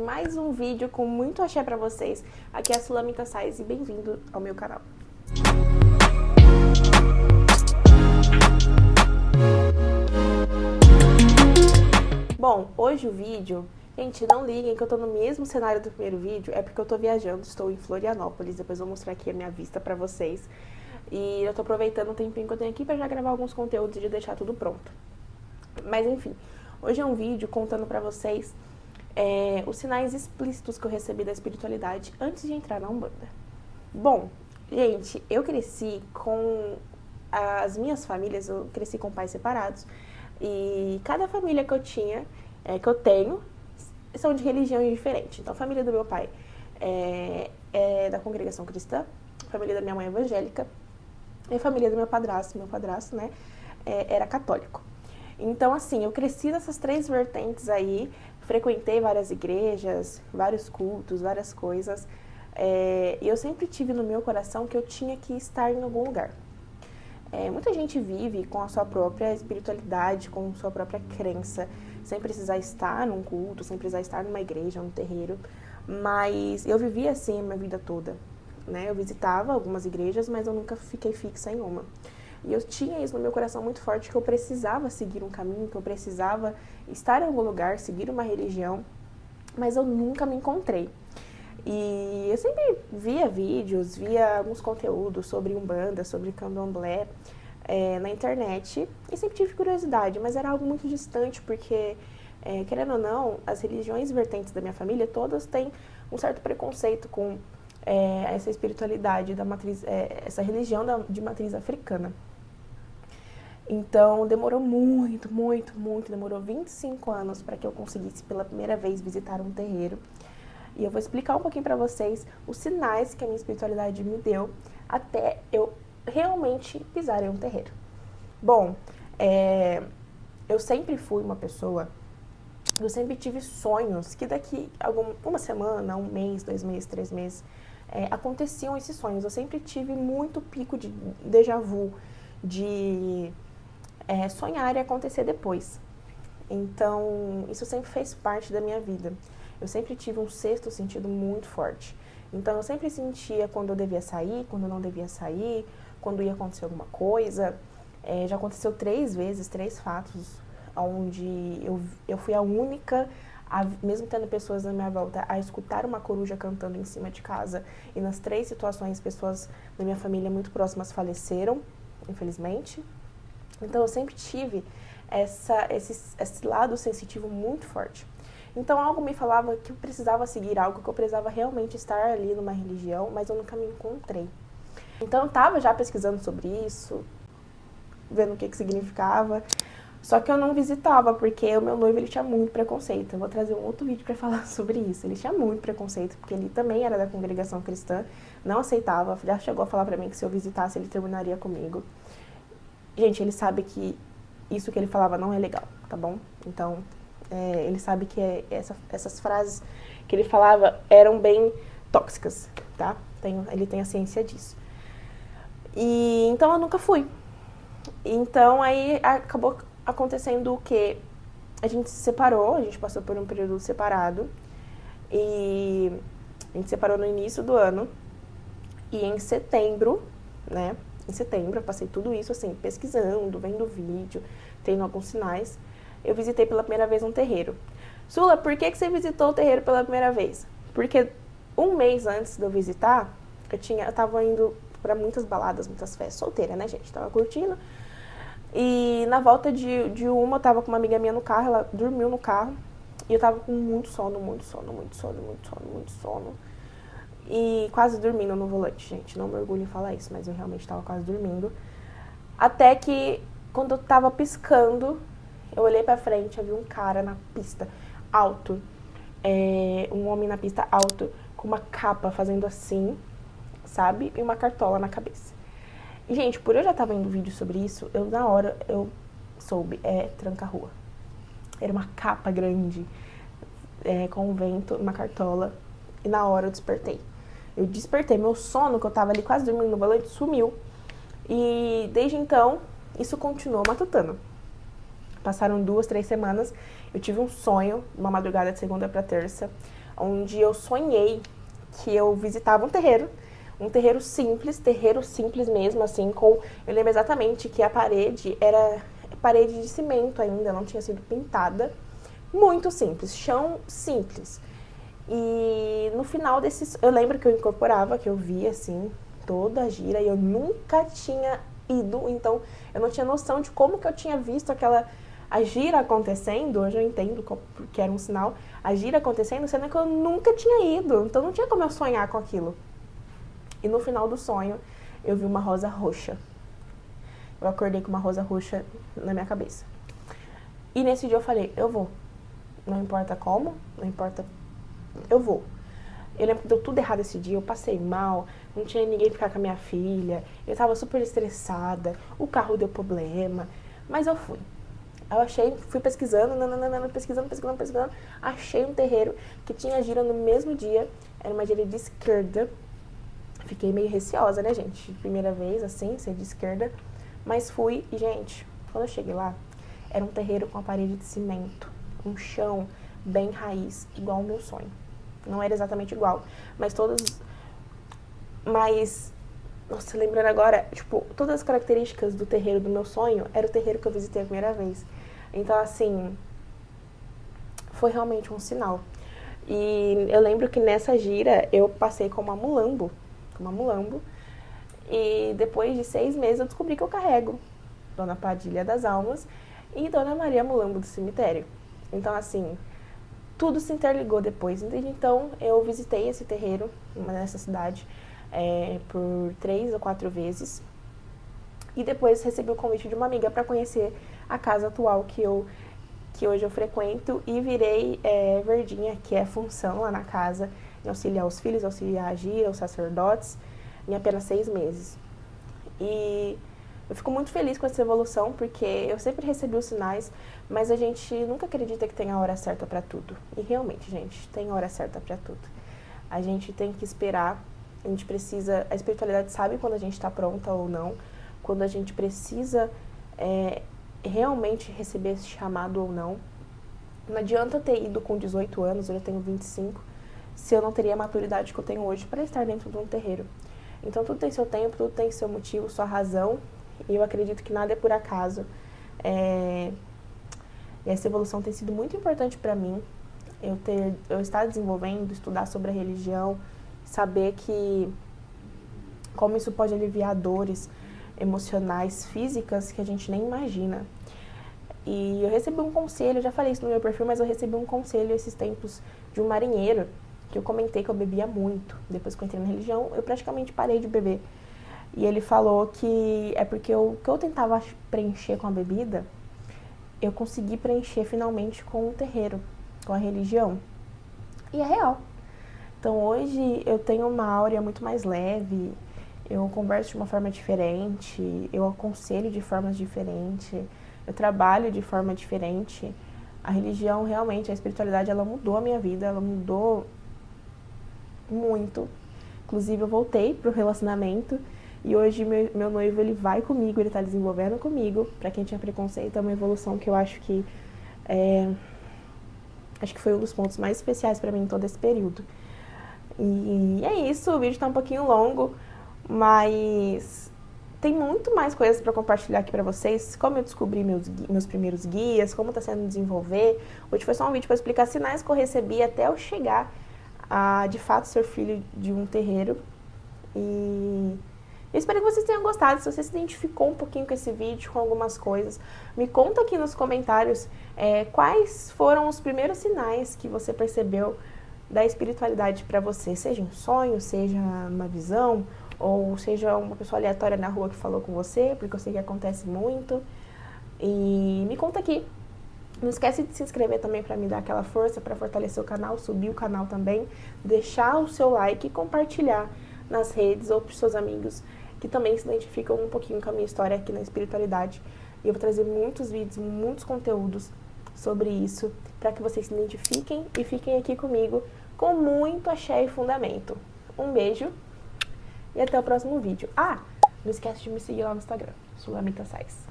mais um vídeo com muito axé pra vocês. Aqui é a Sulamita Sais e bem-vindo ao meu canal. Bom, hoje o vídeo... Gente, não liguem que eu tô no mesmo cenário do primeiro vídeo, é porque eu tô viajando, estou em Florianópolis, depois eu vou mostrar aqui a minha vista pra vocês. E eu tô aproveitando o tempinho que eu tenho aqui pra já gravar alguns conteúdos e deixar tudo pronto. Mas enfim, hoje é um vídeo contando pra vocês os sinais explícitos que eu recebi da espiritualidade antes de entrar na Umbanda. Bom, gente, eu cresci com as minhas famílias, eu cresci com pais separados, e cada família que eu tinha, que eu tenho, são de religiões diferentes. Então, a família do meu pai é da congregação cristã, a família da minha mãe é evangélica, e a família do meu padrasto, né, era católico. Então, assim, eu cresci nessas três vertentes aí, frequentei várias igrejas, vários cultos, várias coisas, e eu sempre tive no meu coração que eu tinha que estar em algum lugar. Muita gente vive com a sua própria espiritualidade, com a sua própria crença, sem precisar estar num culto, sem precisar estar numa igreja, num terreiro, mas eu vivia assim a minha vida toda, né? Eu visitava algumas igrejas, mas eu nunca fiquei fixa em uma. E eu tinha isso no meu coração muito forte, que eu precisava seguir um caminho, que eu precisava estar em algum lugar, seguir uma religião, mas eu nunca me encontrei. E eu sempre via vídeos, via alguns conteúdos sobre Umbanda, sobre Candomblé na internet, e sempre tive curiosidade, mas era algo muito distante, porque, querendo ou não, as religiões vertentes da minha família, todas têm um certo preconceito com essa espiritualidade da matriz, essa religião de matriz africana. Então, demorou muito, demorou 25 anos para que eu conseguisse pela primeira vez visitar um terreiro. E eu vou explicar um pouquinho para vocês os sinais que a minha espiritualidade me deu até eu realmente pisar em um terreiro. Bom, eu sempre fui uma pessoa, eu sempre tive sonhos que daqui uma semana, um mês, 2 meses, 3 meses, aconteciam esses sonhos. Eu sempre tive muito pico de déjà vu, de sonhar e acontecer depois. Então, isso sempre fez parte da minha vida. Eu sempre tive um sexto sentido muito forte. Então, eu sempre sentia quando eu devia sair, quando eu não devia sair, quando ia acontecer alguma coisa. Já aconteceu 3 vezes, 3 fatos, onde eu fui a única, mesmo tendo pessoas na minha volta, a escutar uma coruja cantando em cima de casa. E nas 3 situações, pessoas da minha família muito próximas faleceram, infelizmente. Então, eu sempre tive esse lado sensitivo muito forte. Então, algo me falava que eu precisava seguir algo, que eu precisava realmente estar ali numa religião, mas eu nunca me encontrei. Então, eu estava já pesquisando sobre isso, vendo o que significava, só que eu não visitava, porque o meu noivo ele tinha muito preconceito. Eu vou trazer um outro vídeo para falar sobre isso. Ele tinha muito preconceito, porque ele também era da congregação cristã, não aceitava, já chegou a falar para mim que se eu visitasse, ele terminaria comigo. Gente, ele sabe que isso que ele falava não é legal, tá bom? Então... ele sabe que essas frases que ele falava eram bem tóxicas, tá? Ele tem a ciência disso. E então eu nunca fui. Então aí acabou acontecendo o quê? A gente se separou, a gente passou por um período separado. E a gente se separou no início do ano. E em setembro, né? Em setembro eu passei tudo isso assim, pesquisando, vendo vídeo, tendo alguns sinais. Eu visitei pela primeira vez um terreiro. Sula, por que você visitou o terreiro pela primeira vez? Porque um mês antes de eu visitar, eu tava indo pra muitas baladas, muitas festas, solteira, né, gente? Tava curtindo. E na volta de uma, eu tava com uma amiga minha no carro, ela dormiu no carro. E eu tava com muito sono. E quase dormindo no volante, gente. Não me orgulho em falar isso, mas eu realmente tava quase dormindo. Até que, quando eu tava piscando... eu olhei pra frente, eu vi um cara na pista, alto, um homem na pista alto, com uma capa fazendo assim, sabe? E uma cartola na cabeça. E, gente, por eu já estar vendo vídeo sobre isso, na hora, eu soube, tranca-rua. Era uma capa grande, com um vento, uma cartola, e na hora eu despertei. Meu sono, que eu tava ali quase dormindo no volante, sumiu. E, desde então, isso continuou matutando. Passaram 2, 3 semanas, eu tive um sonho, uma madrugada de segunda para terça, onde eu sonhei que eu visitava um terreiro simples mesmo, assim, eu lembro exatamente que a parede era parede de cimento ainda, não tinha sido pintada, muito simples, chão simples. E no final eu lembro que eu incorporava, que eu via, assim, toda a gira, e eu nunca tinha ido, então eu não tinha noção de como que eu tinha visto a gira acontecendo. Hoje eu entendo que era um sinal, a gira acontecendo, sendo que eu nunca tinha ido, então não tinha como eu sonhar com aquilo. E no final do sonho, eu vi uma rosa roxa. Eu acordei com uma rosa roxa na minha cabeça. E nesse dia eu falei, eu vou. Não importa como, não importa, eu vou. Eu lembro que deu tudo errado esse dia, eu passei mal, não tinha ninguém pra ficar com a minha filha, eu tava super estressada, o carro deu problema, mas eu fui. Fui pesquisando, pesquisando, achei um terreiro que tinha gira no mesmo dia, era uma gira de esquerda. Fiquei meio receosa, né, gente? Primeira vez, assim, ser de esquerda. Mas fui e, gente, quando eu cheguei lá, era um terreiro com a parede de cimento, um chão bem raiz, igual ao meu sonho. Não era exatamente igual, mas nossa, lembrando agora, tipo, todas as características do terreiro do meu sonho, era o terreiro que eu visitei a primeira vez. Então, assim, foi realmente um sinal. E eu lembro que nessa gira, eu passei com uma mulambo, e depois de 6 meses eu descobri que eu carrego Dona Padilha das Almas e Dona Maria Mulambo do cemitério. Então, assim, tudo se interligou depois. Então, eu visitei esse terreiro nessa cidade por 3 ou 4 vezes. E depois recebi o convite de uma amiga para conhecer a casa atual que hoje eu frequento, e virei verdinha, que é função lá na casa, em auxiliar os filhos, auxiliar a gira, os sacerdotes, em apenas 6 meses. E eu fico muito feliz com essa evolução, porque eu sempre recebi os sinais, mas a gente nunca acredita que tem a hora certa para tudo. E realmente, gente, tem a hora certa para tudo. A gente tem que esperar, a espiritualidade sabe quando a gente está pronta ou não, quando a gente precisa realmente receber esse chamado ou não. Não adianta eu ter ido com 18 anos, eu já tenho 25, se eu não teria a maturidade que eu tenho hoje para estar dentro de um terreiro. Então tudo tem seu tempo, tudo tem seu motivo, sua razão, e eu acredito que nada é por acaso. E essa evolução tem sido muito importante para mim, eu estar desenvolvendo, estudar sobre a religião, saber como isso pode aliviar dores emocionais, físicas, que a gente nem imagina. E eu recebi um conselho, eu já falei isso no meu perfil, mas eu recebi um conselho esses tempos de um marinheiro, que eu comentei que eu bebia muito. Depois que eu entrei na religião, eu praticamente parei de beber. E ele falou que é porque o que eu tentava preencher com a bebida, eu consegui preencher finalmente com o terreiro, com a religião. E é real. Então hoje eu tenho uma áurea muito mais leve, eu converso de uma forma diferente, eu aconselho de formas diferentes, eu trabalho de forma diferente. A religião, realmente, a espiritualidade, ela mudou a minha vida, ela mudou muito. Inclusive, eu voltei pro relacionamento e hoje meu noivo, ele vai comigo, ele tá desenvolvendo comigo. Pra quem tinha preconceito, é uma evolução que eu acho que foi um dos pontos mais especiais pra mim em todo esse período. E é isso, o vídeo tá um pouquinho longo, mas tem muito mais coisas para compartilhar aqui para vocês, como eu descobri meus primeiros guias, como está sendo desenvolver. Hoje foi só um vídeo para explicar sinais que eu recebi até eu chegar a, de fato, ser filho de um terreiro. E eu espero que vocês tenham gostado. Se você se identificou um pouquinho com esse vídeo, com algumas coisas, me conta aqui nos comentários quais foram os primeiros sinais que você percebeu da espiritualidade para você, seja um sonho, seja uma visão, ou seja uma pessoa aleatória na rua que falou com você, porque eu sei que acontece muito. E me conta aqui. Não esquece de se inscrever também para me dar aquela força, para fortalecer o canal, subir o canal também, deixar o seu like e compartilhar nas redes ou para os seus amigos que também se identificam um pouquinho com a minha história aqui na espiritualidade. E eu vou trazer muitos vídeos, muitos conteúdos sobre isso, para que vocês se identifiquem e fiquem aqui comigo com muito axé e fundamento. Um beijo e até o próximo vídeo. Ah, não esquece de me seguir lá no Instagram, Sulamita Sais.